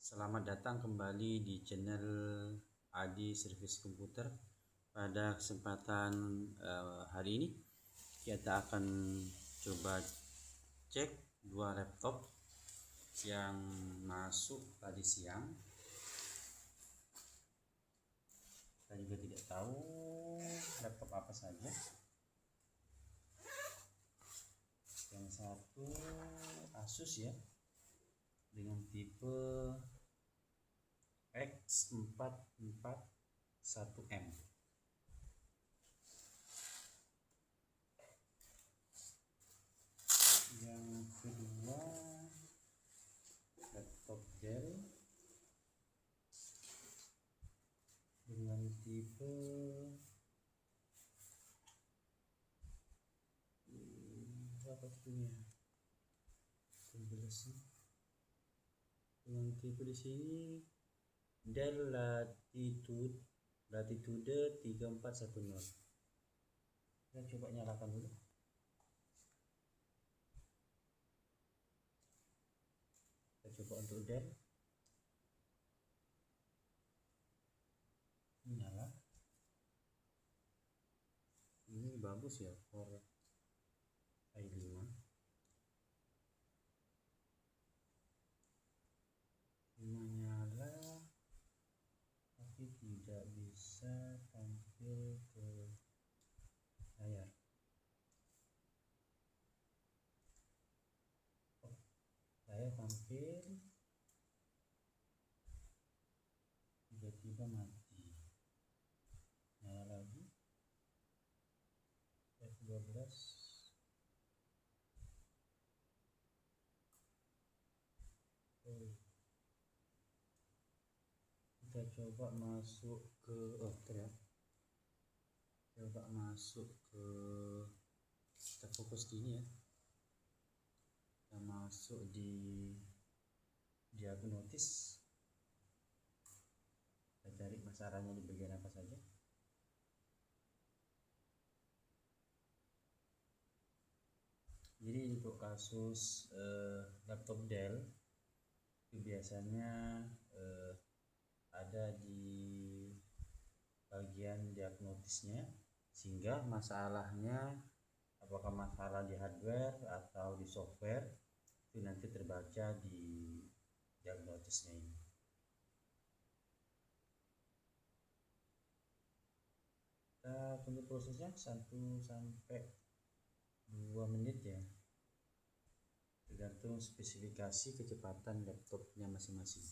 Selamat datang kembali di channel Adi Service Komputer. Pada kesempatan hari ini kita akan coba cek dua laptop yang masuk tadi siang. Kita juga tidak tahu laptop apa saja. Yang satu Asus ya, dengan tipe X441M. Yang kedua laptop Dell dengan tipe berapa tipenya? Dengan tipe di sini Dell Latitude 3410. Kita coba nyalakan dulu. Kita coba untuk Dell. Nyala. Ini bagus ya, Core i5. Menyala tapi tidak bisa tampil ke layar. Layar tampil, tiba-tiba mati. Nyala lagi. F12. Kita coba masuk ke kita fokus gini ya. Kita masuk di diagnosis. Kita cari masalahnya di bagian apa saja. Jadi untuk kasus laptop Dell itu biasanya ada di bagian diagnosisnya, sehingga masalahnya apakah masalah di hardware atau di software itu nanti terbaca di diagnosisnya ini. Kita tunggu prosesnya 1 sampai 2 menit ya, tergantung spesifikasi kecepatan laptopnya masing-masing.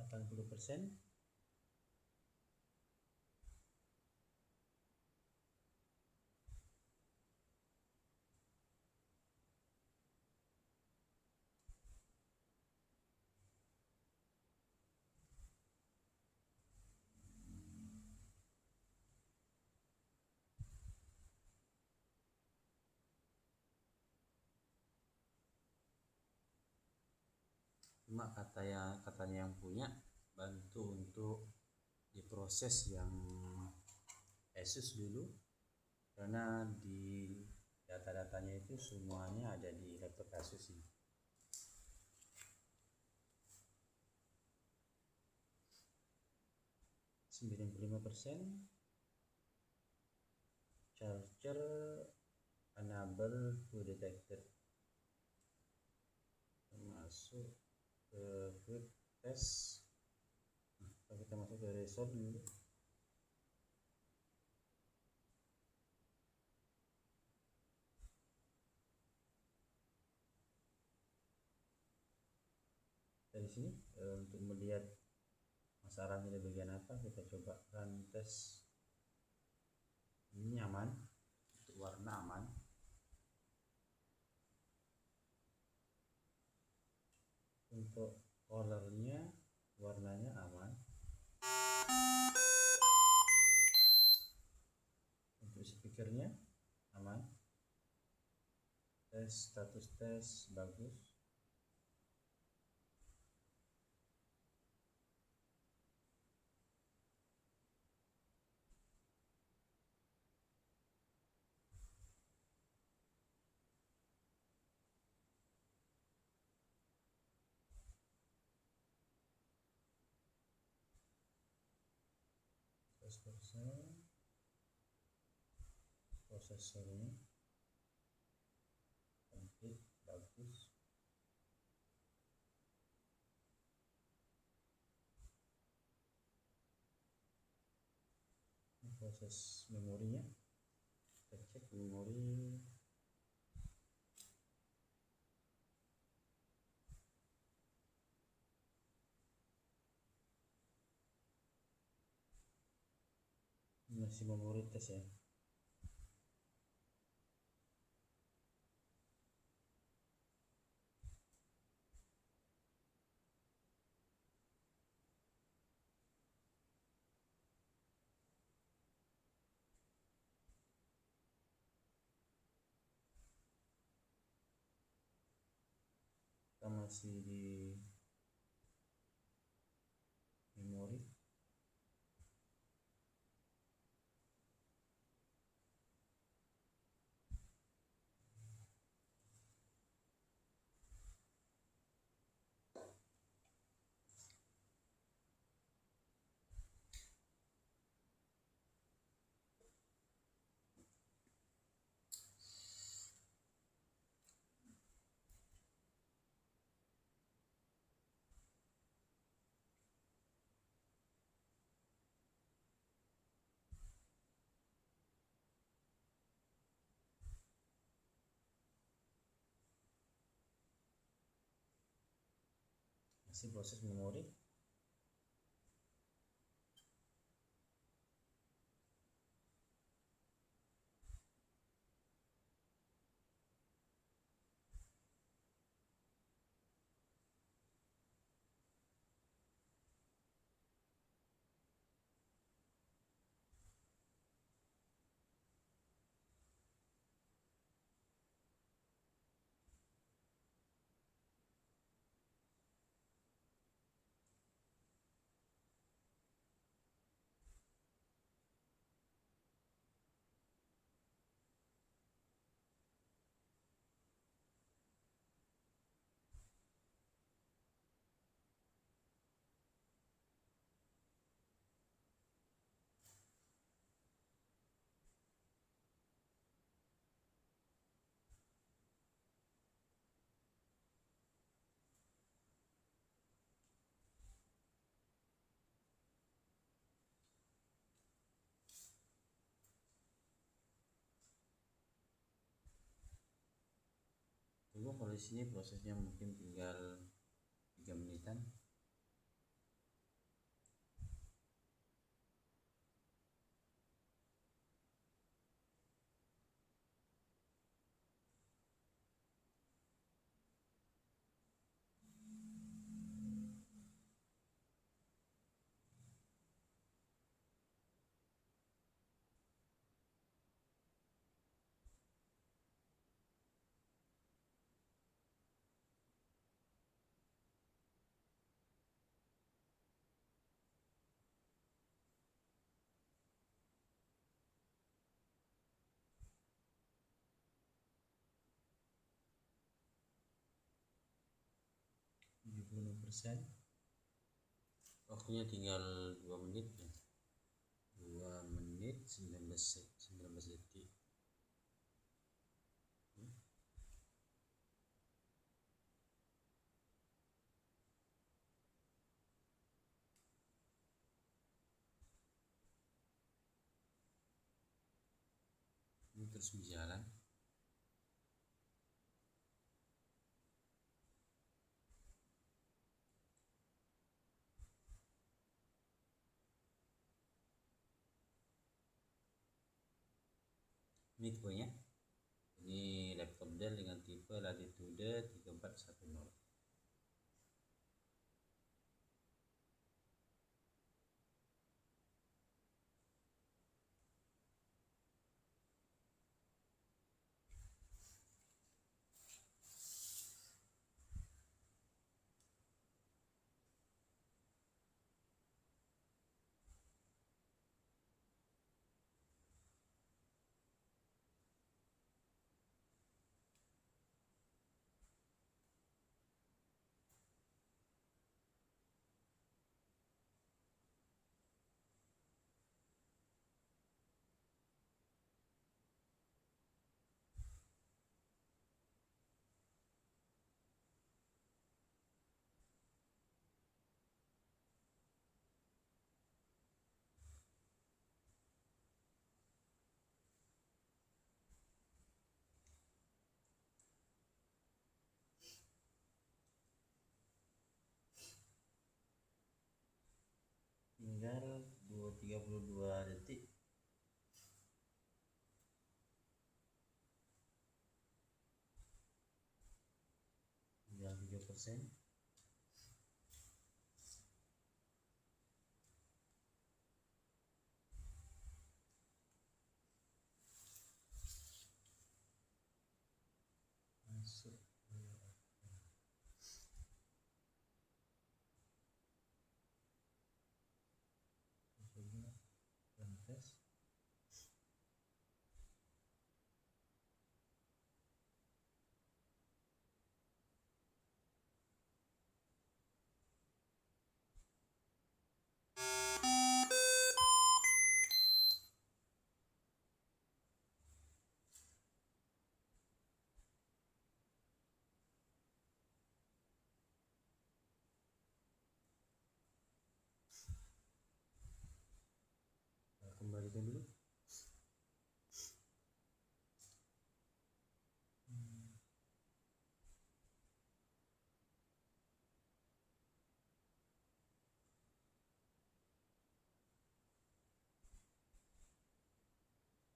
%. Cuma katanya yang punya bantu untuk diproses yang Asus dulu, karena di data-datanya itu semuanya ada di laptop Asus ini. %. Charger enable to detected. Masuk ke quick test. Kita masuk ke result dulu. Dari sini untuk melihat masalahnya di bagian apa, kita coba run tes. Ini aman, untuk warna aman. Untuk colornya, warnanya aman. speakernya aman, tes status tes bagus. Prosesornya komplit bagus. Ini proses memorinya, kita cek memori. Masih memori tes ya. Kita masih di memori. Masih proses memori. Tunggu, kalau di sini prosesnya mungkin tinggal 3 menitan. %. Waktunya tinggal 2 menit ya. 2 menit 19 detik. Ini terus berjalan. Ini tipenya. Ini laptop Dell dengan tipe Latitude 3410. tinggal 32 detik. Tinggal 3%. Masuk. Coba run tes. Kembalikan dulu.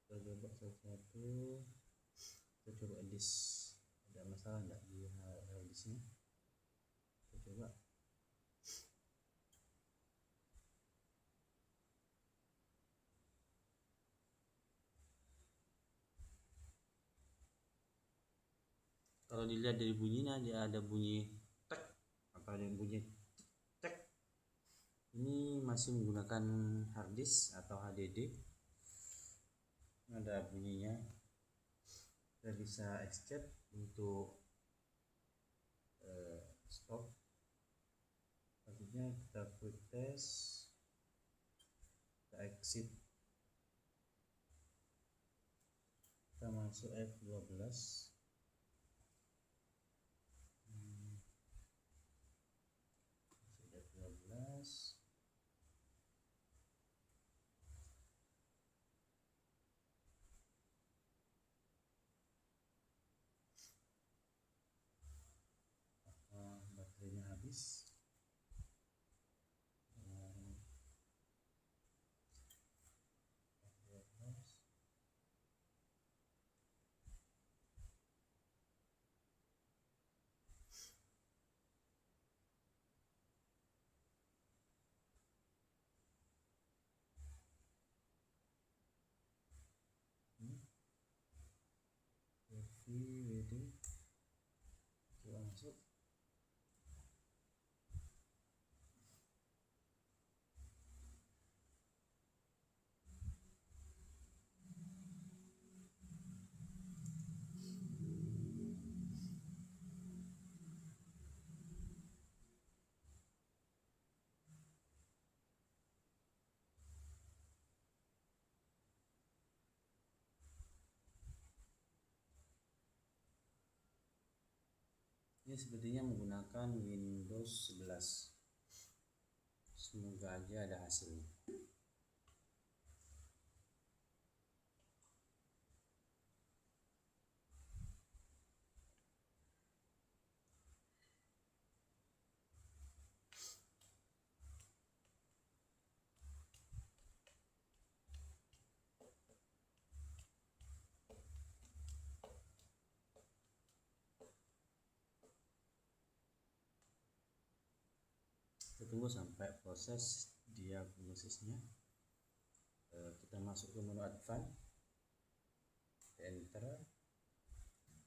Kita coba satu-satu. Kita coba list. Ada masalah nggak di listnya? Kita coba. Kalau dilihat dari bunyinya, dia ada bunyi tek atau ada bunyi cek. Ini masih menggunakan hard disk atau HDD. Ada bunyinya. Kita bisa escape untuk stop. Selanjutnya kita quick test. Kita exit. Kita masuk F12. Baterainya habis. WD coba masuk. Ini sepertinya menggunakan Windows 11. Semoga aja ada hasilnya. Kita tunggu sampai proses diagnosisnya. Kita masuk ke menu advance, enter.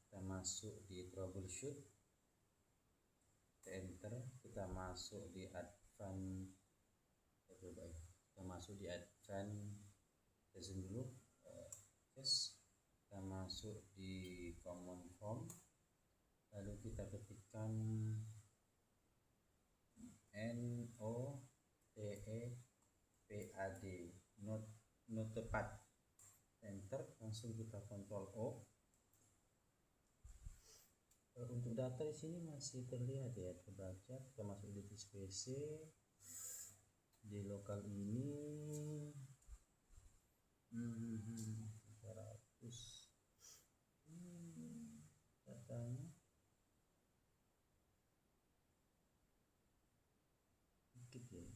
Kita masuk di troubleshoot, enter. Kita masuk di advance. Kita masuk di advance test dulu. Test. Kita masuk di command form, lalu kita ketikkan NOTEPAD, notepad, enter. Langsung kita Ctrl O. Untuk data di sini masih terlihat ya, terbaca. Kita masuk di disk PC, di lokal ini 300 datanya dikit ya.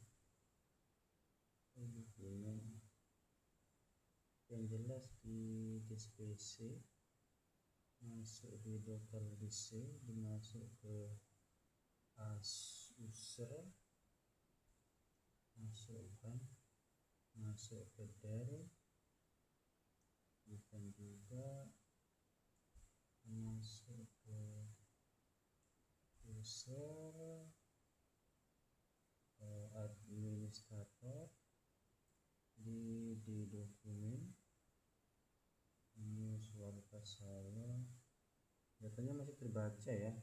yang jelas di disk PC, masuk di local disk, dimasuk ke user, masukkan, masuk ke del, bukan juga masuk ke user, administrator, di dokumen ini suara saya datanya masih terbaca ya,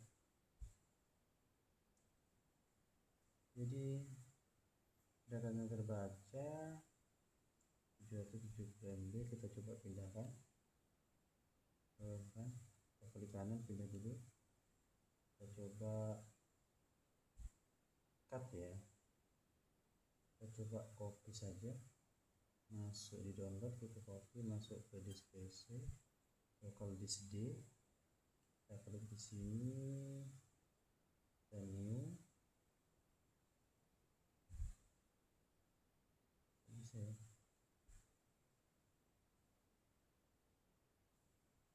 jadi datanya terbaca 770 MB. Kita coba pindahkan kan, kita klik kanan, pindah dulu, kita coba cut ya, kita coba copy saja, masuk di download, kita copy masuk ke disk PC, local disk D, kita klik di sini, kita new, bisa ya,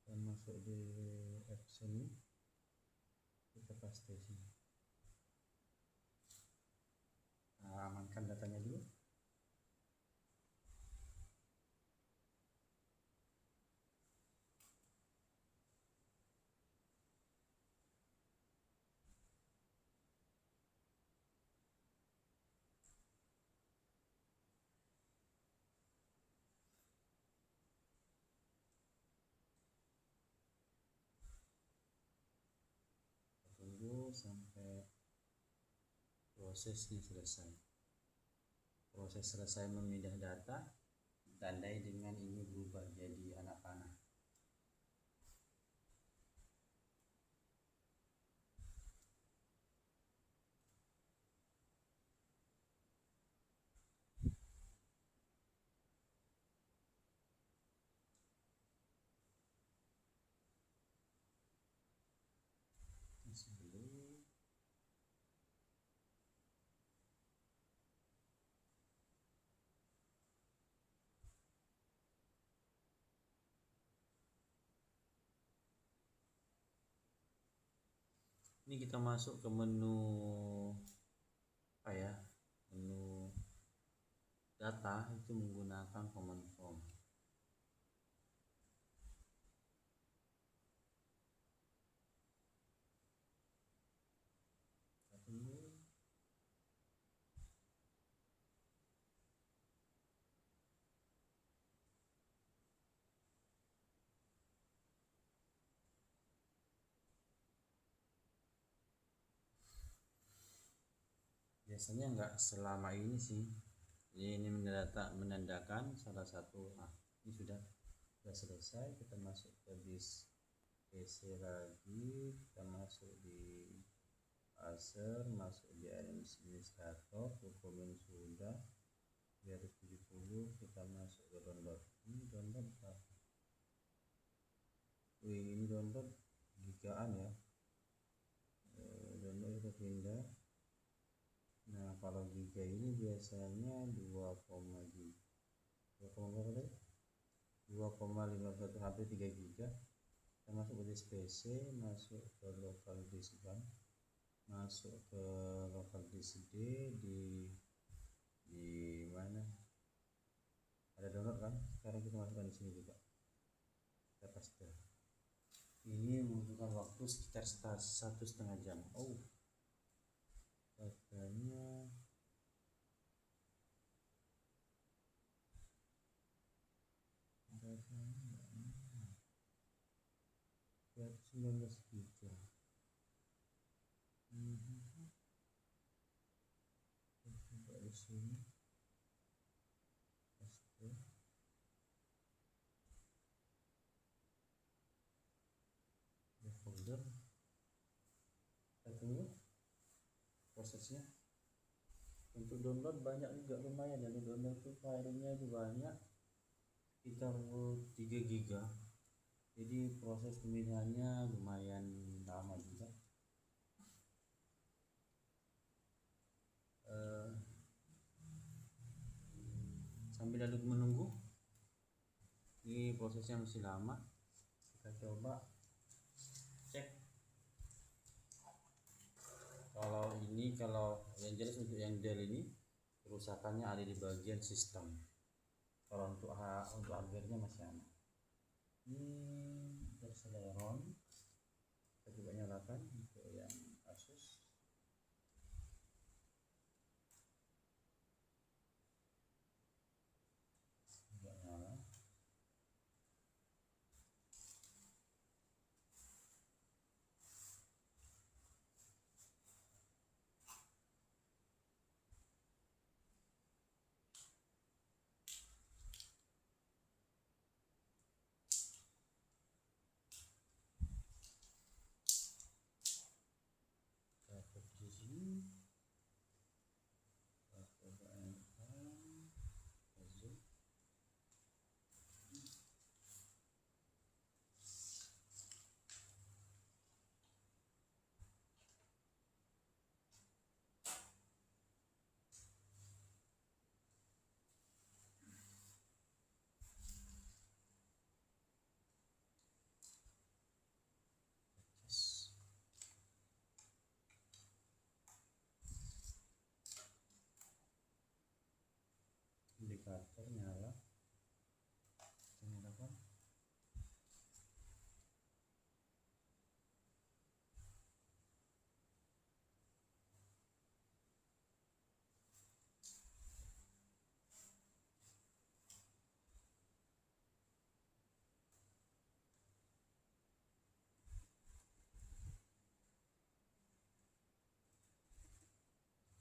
kita masuk di option, kita paste sini. Nah, amankan datanya dulu. Tunggu sampai prosesnya selesai. Proses selesai memindah data ditandai dengan ini berubah jadi anak panah. Dulu ini kita masuk ke menu apa ya, menu data, itu menggunakan command prompt. Biasanya enggak selama ini sih, ini menandakan salah satu. Ini sudah selesai. Kita masuk ke disk PC lagi, kita masuk di Acer, masuk di administrator, dokumen sudah 370, kita masuk ke download. Ini download berapa? Ini download gigaan ya, download kita pindah. Nah, kalau giga ini biasanya 2,51 hampir 3 giga. Kita masuk ke disk PC, masuk ke local disk RAM, masuk ke local disk D, di mana ada download kan. Sekarang kita masukkan di sini juga, kita paste. Ini membutuhkan waktu sekitar 1,5 jam. Katanya buat 19 giga. Coba di sini paste. Di folder, kita tunggu prosesnya. Untuk download banyak juga, lumayan ya, download tuh filenya itu banyak, sekitar 3 giga. Jadi proses pemindahannya lumayan lama juga. Sambil lalu menunggu, prosesnya masih lama. Kita coba cek. Kalau yang jelas untuk yang Dell ini kerusakannya ada di bagian sistem. Kalau untuk hardware-nya masih aman. Ini Celeron, kita coba nyalakan untuk yang Asus. Coba nyala. Di sini indikator nyala. Nyalakan.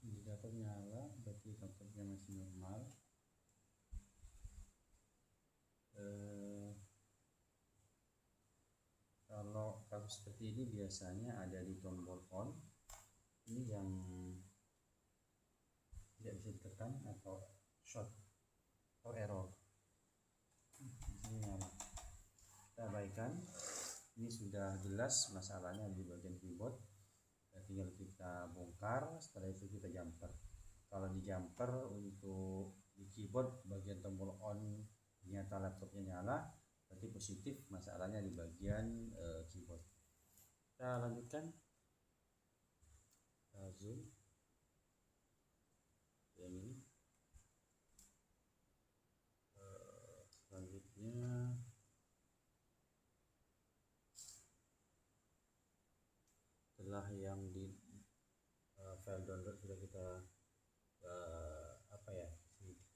Indikator nyala, berarti komputernya masih normal. Kalau kasus seperti ini biasanya ada di tombol on, ini yang tidak bisa ditekan atau short atau error. Ini nyala. Kita abaikan. Ini sudah jelas masalahnya di bagian keyboard. Tinggal kita bongkar, setelah itu kita jumper. Kalau di jumper untuk di keyboard bagian tombol on ternyata laptopnya nyala, berarti positif, masalahnya di bagian keyboard. Kita lanjutkan. Kita zoom yang ini. Selanjutnya setelah yang di file download sudah kita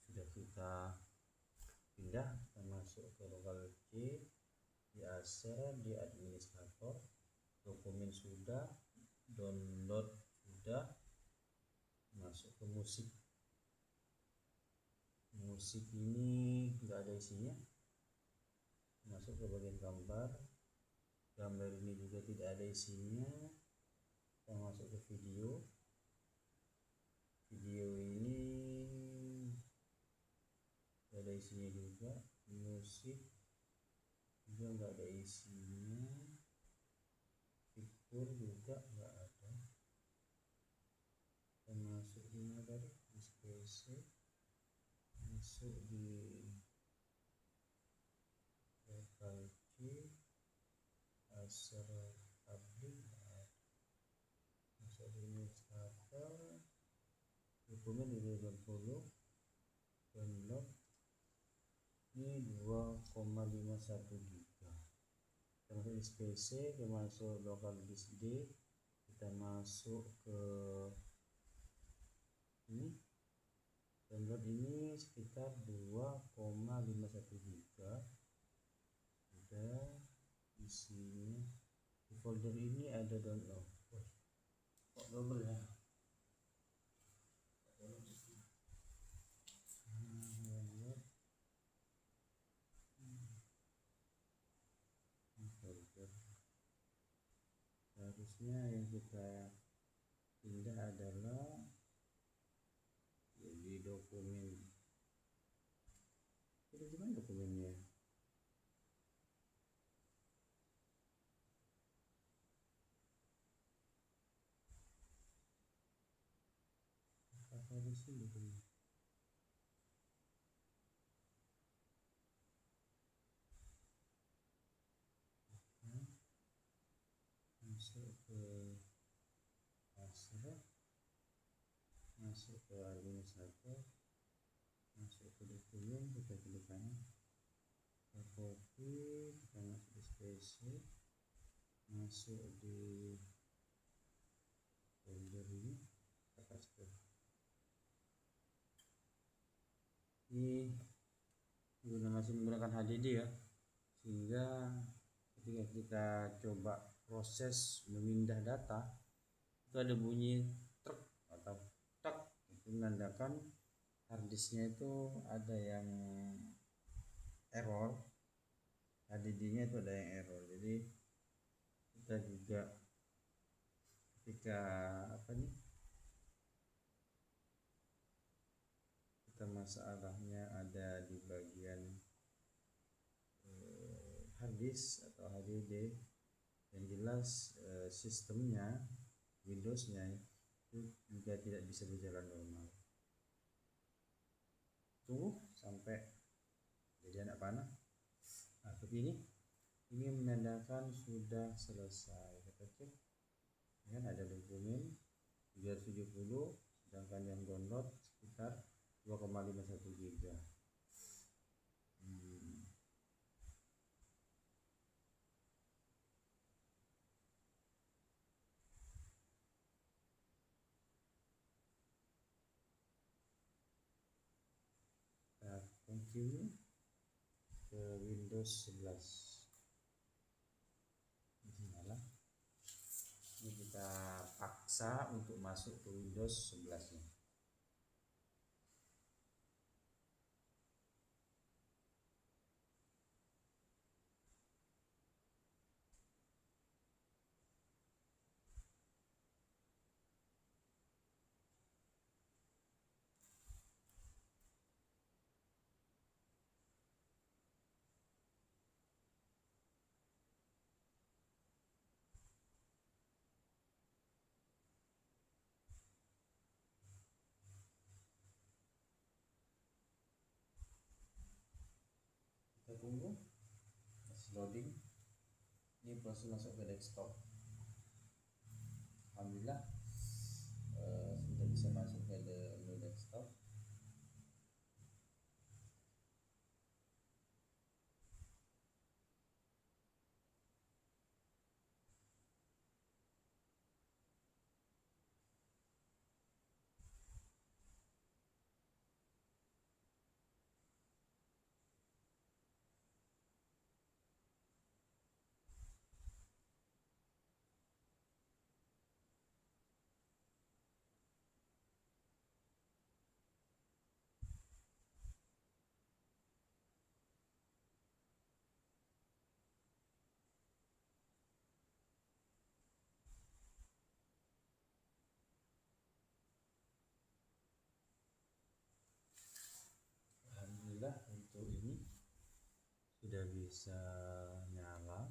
sudah kita pindah, kita masuk ke local C, di aser, di administrator, dokumen sudah, download sudah, masuk ke musik. Musik ini nggak ada isinya, masuk ke bagian gambar. Gambar ini juga tidak ada isinya. Kita masuk ke video. Video ini nggak ada isinya juga. Musik juga nggak ada isinya. Fitur juga nggak ada. Kita masuk di mana tadi? Di PC. Masuk di local C, aser update, masuk di administrator, dokumen di 20 download. Ini 2,51 giga. Kita masuk di PC, kita masuk local disk D, kita masuk ke ini. Download ini sekitar 2,51 giga. Sudah isinya di folder ini ada download. Kok double ya? Harusnya yang kita pindah adalah jadi dokumen. Itu gimana dokumennya? Apa di sini dokumen? masuk ke password, masuk ke administrator, masuk ke dokumen, kita klik kanan, kita copy, kita masuk di space, masuk di folder ini, kita paste. Ini masih menggunakan HDD ya, sehingga ketika kita coba proses memindah data itu ada bunyi truk atau tak, itu menandakan harddisknya itu ada yang error, HDD-nya itu ada yang error. Jadi kita juga ketika kita masalahnya ada di bagian harddisk atau HDD, yang jelas sistemnya Windows-nya itu juga tidak bisa berjalan normal. Tunggu sampai jadi anak panah. Nah, seperti ini menandakan sudah selesai. Kita cek, kan ada dokumen 370, sedangkan yang download sekitar 2,51 GB. Continue ke Windows 11. Ini kita paksa untuk masuk ke Windows 11 nya. Kita tunggu masih loading. Ini proses masuk ke desktop. Alhamdulillah sudah bisa masuk ke desktop. Alhamdulillah untuk ini sudah bisa nyala.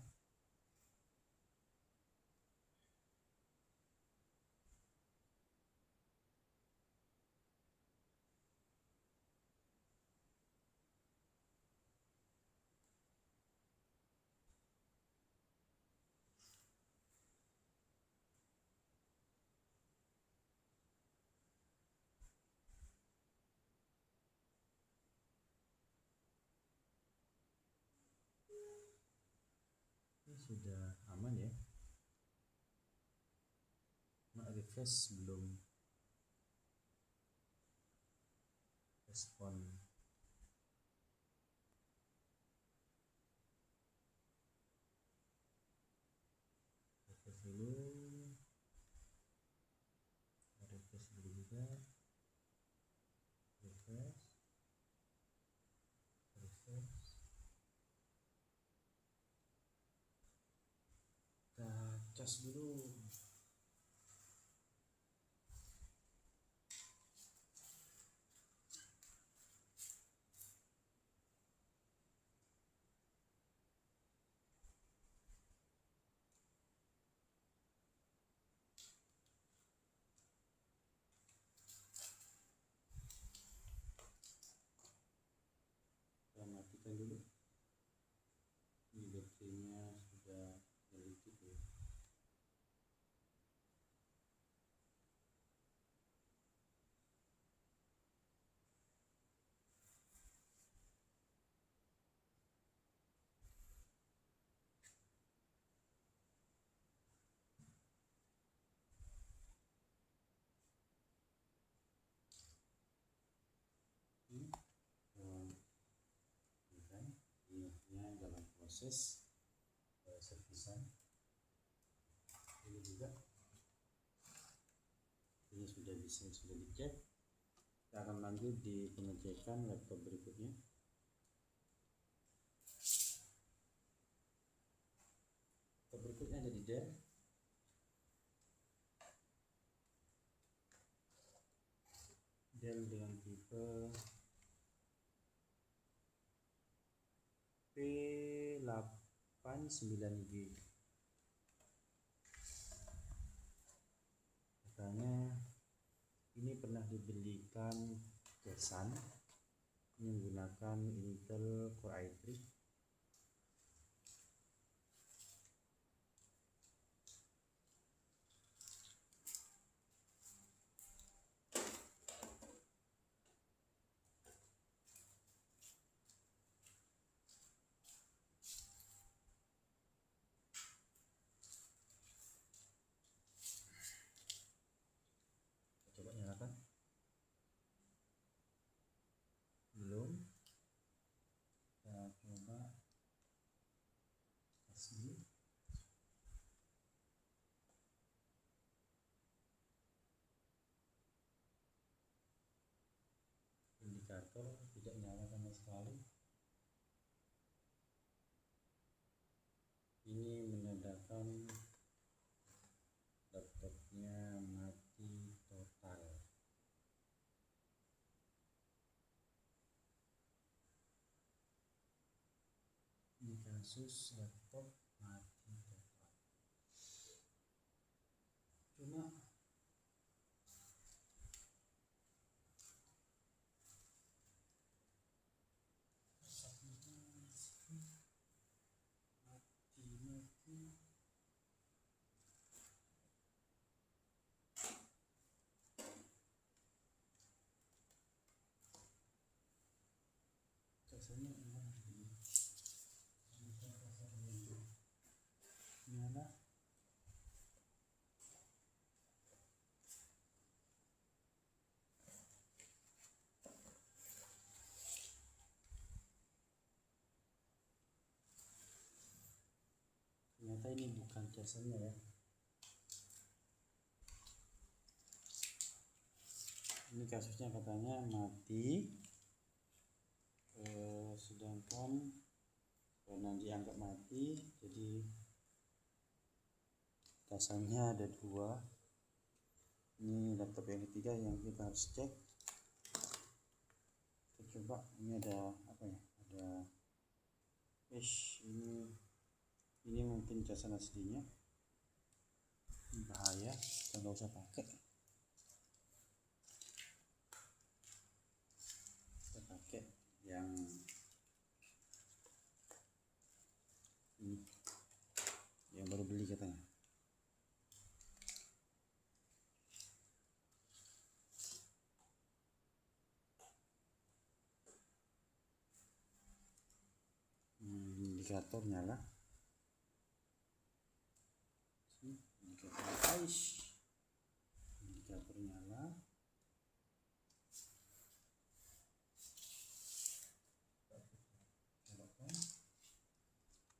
Ini sudah aman ya. Refresh belum respon. Refresh dulu. Refresh dulu juga. Refresh. Kita cas dulu. Kita matikan dulu. Ini baterainya sudah sedikit ya. proses servisan. Ini juga ini sudah dicek. Kita akan lanjut di pengecekan laptop berikutnya. Laptop berikutnya ada di Dell dengan tipe P89G. Katanya ini pernah dibelikan casan menggunakan Intel Core i3. Coba nyalakan. Belum. Kita coba kasih. Indikator tidak nyala sama sekali. Ini menandakan laptopnya mati total. Ini kasus laptop mati total. Cuma mati. Casannya nyala. Ternyata ini bukan casannya ya. Ini kasusnya katanya mati, sedangkan karena dianggap mati, jadi casannya ada dua. Ini laptop yang ketiga yang kita harus cek. Kita coba, ini ada apa ya? Ada ini mungkin casan aslinya. Ini bahaya, kita nggak usah pakai. Kita pakai yang ini, yang baru beli katanya. Indikator nyala. Indikator nyala.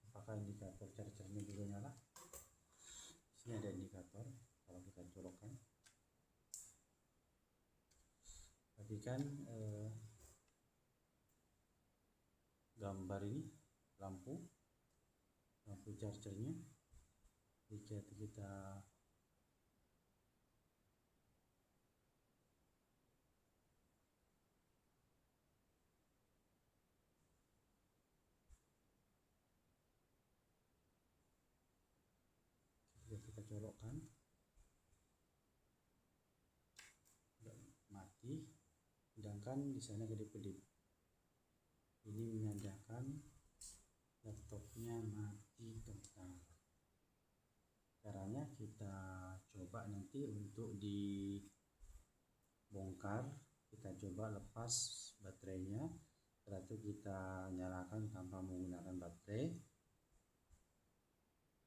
Apakah indikator chargernya juga nyala? Sini ada indikator. Kalau kita colokkan, perhatikan gambar ini, lampu chargernya. Jika kita colokkan, mati, sedangkan di sana kedip-kedip. Ini menandakan laptopnya mati total. Caranya kita coba nanti untuk dibongkar, kita coba lepas baterainya, setelah itu kita nyalakan tanpa menggunakan baterai,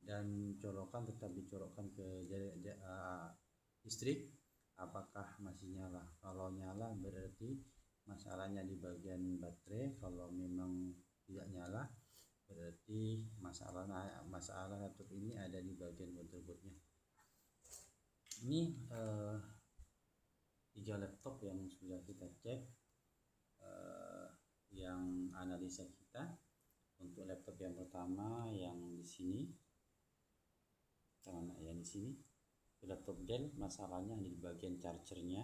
dan colokan tetap dicolokkan ke listrik. Apakah masih nyala? Kalau nyala berarti masalahnya di bagian baterai. Kalau memang tidak nyala berarti masalah laptop ini ada di bagian motherboardnya. Ini 3 laptop yang sudah kita cek, yang analisa kita. Untuk laptop yang pertama yang di sini, yang di sini laptop Dell, masalahnya di bagian chargernya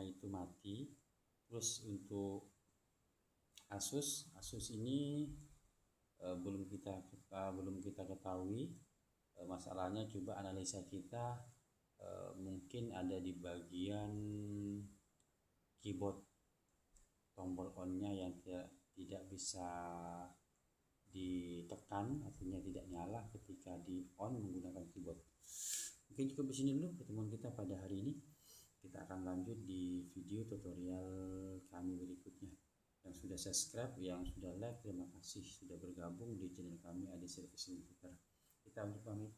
itu mati. Terus untuk Asus ini belum kita ketahui masalahnya. Coba analisa kita, mungkin ada di bagian keyboard, tombol on-nya yang tidak bisa ditekan, artinya tidak nyala ketika di on menggunakan keyboard. Mungkin cukup di sini dulu pertemuan kita pada hari ini. Kita akan lanjut di video tutorial kami berikutnya. Yang sudah subscribe, yang sudah like, terima kasih sudah bergabung di channel kami Adi Service Komputer. Kita untuk pamit.